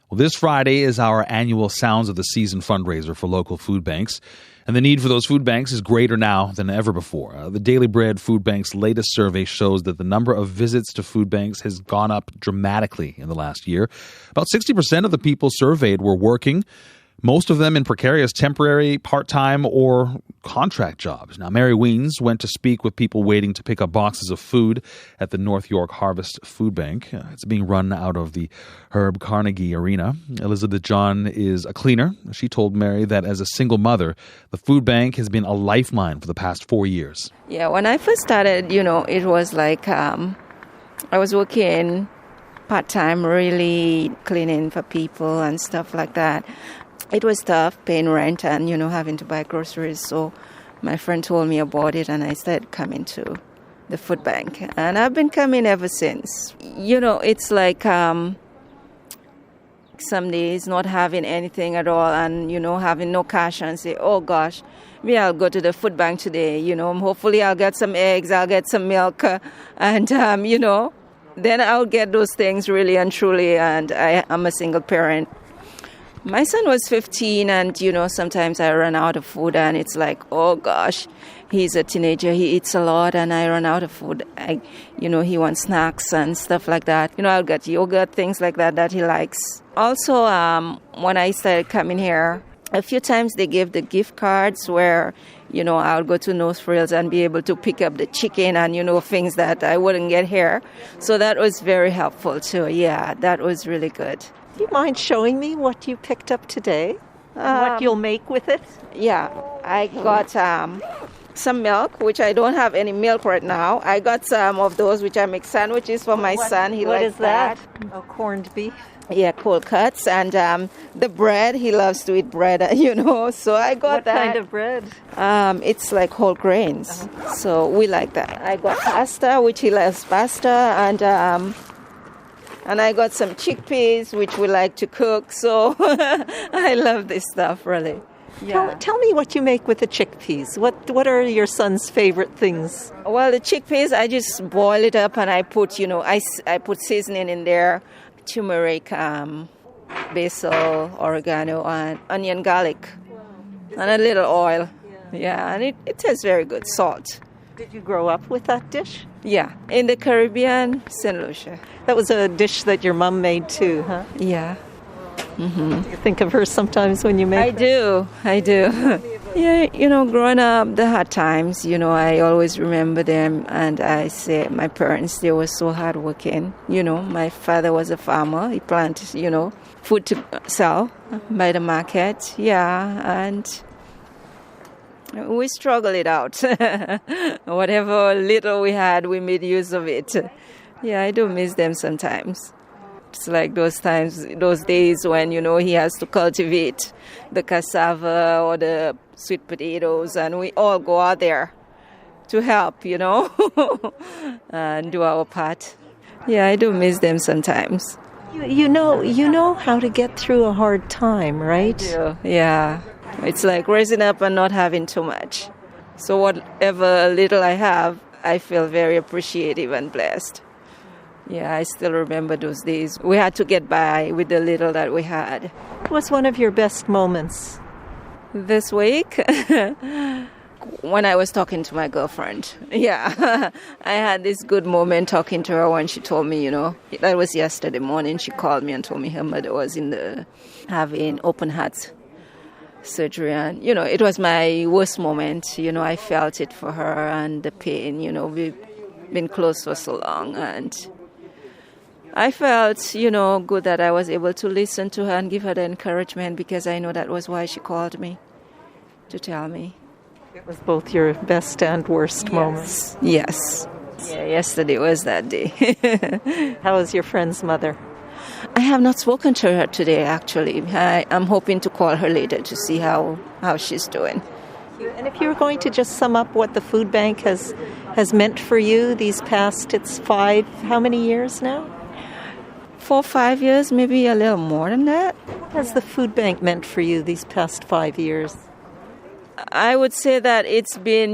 Well, this Friday is our annual Sounds of the Season fundraiser for local food banks. And the need for those food banks is greater now than ever before. The Daily Bread Food Bank's latest survey shows that the number of visits to food banks has gone up dramatically in the last year. About 60% of the people surveyed were working, most of them in precarious temporary, part-time, or contract jobs. Now, Mary Weens went to speak with people waiting to pick up boxes of food at the North York Harvest Food Bank. It's being run out of the Herb Carnegie Arena. Elizabeth John is a cleaner. She told Mary that as a single mother, the food bank has been a lifeline for the past 4 years. Yeah, when I first started, it was like I was working part-time, really cleaning for people and stuff like that. It was tough, paying rent and, having to buy groceries. So my friend told me about it and I started coming to the food bank. And I've been coming ever since. It's like some days not having anything at all and, having no cash and say, oh gosh, maybe I'll go to the food bank today. Hopefully I'll get some eggs, I'll get some milk and, then I'll get those things really and truly. And I'm a single parent. My son was 15 and, sometimes I run out of food and it's like, oh gosh, he's a teenager, he eats a lot and I run out of food. He wants snacks and stuff like that. I'll get yogurt, things like that he likes. Also, when I started coming here, a few times they gave the gift cards where, I'll go to North Frills and be able to pick up the chicken and, things that I wouldn't get here. So that was very helpful too. Yeah, that was really good. Do you mind showing me what you picked up today? What you'll make with it? Yeah, I got some milk, which I don't have any milk right now. I got some of those, which I make sandwiches for my son. He likes that. Oh, corned beef? Yeah, cold cuts. And the bread, he loves to eat bread, So I got that. What kind of bread? It's like whole grains. So we like that. I got pasta, which he loves pasta. And I got some chickpeas, which we like to cook. So I love this stuff, really. Yeah. Tell me what you make with the chickpeas. What are your son's favorite things? Well, the chickpeas, I just boil it up and I put, I put seasoning in there, turmeric, basil, oregano, and onion, garlic, and a little oil. Yeah, and it tastes very good. Salt. Did you grow up with that dish? Yeah, in the Caribbean, St. Lucia. That was a dish that your mom made too, huh? Yeah. Mm-hmm. Do you think of her sometimes when you make it? I do. Yeah, growing up, the hard times, I always remember them. And I say my parents, they were so hardworking. My father was a farmer. He planted, food to sell by the market. Yeah, and we struggled it out. Whatever little we had, we made use of it. Yeah, I do miss them sometimes. It's like those days when, he has to cultivate the cassava or the sweet potatoes, and we all go out there to help, and do our part. Yeah, I do miss them sometimes. You know how to get through a hard time, right? I do. Yeah. It's like raising up and not having too much. So whatever little I have, I feel very appreciative and blessed. Yeah, I still remember those days. We had to get by with the little that we had. What was one of your best moments? This week? When I was talking to my girlfriend. Yeah, I had this good moment talking to her when she told me, that was yesterday morning. She called me and told me her mother was having open heart surgery, and it was my worst moment. I felt it for her and the pain. We've been close for so long, and I felt good that I was able to listen to her and give her the encouragement, because I know that was why she called me to tell me. It was both your best and worst moments. Yes. Yeah, yesterday was that day. How is your friend's mother? I have not spoken to her today, actually. I'm hoping to call her later to see how she's doing. And if you were going to just sum up what the food bank has meant for you these past, how many years now? 4 or 5 years, maybe a little more than that. What has the food bank meant for you these past 5 years? I would say that it's been,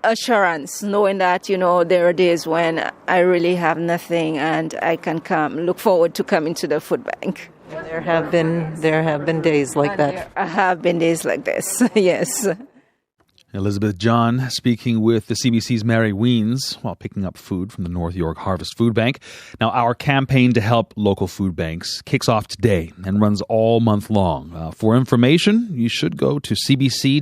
assurance, knowing that, there are days when I really have nothing and I can look forward to coming to the food bank. There have been days like that. There have been days like this, yes. Elizabeth John speaking with the CBC's Mary Weens while picking up food from the North York Harvest Food Bank. Now, our campaign to help local food banks kicks off today and runs all month long. For information, you should go to cbc.ca/SOTS.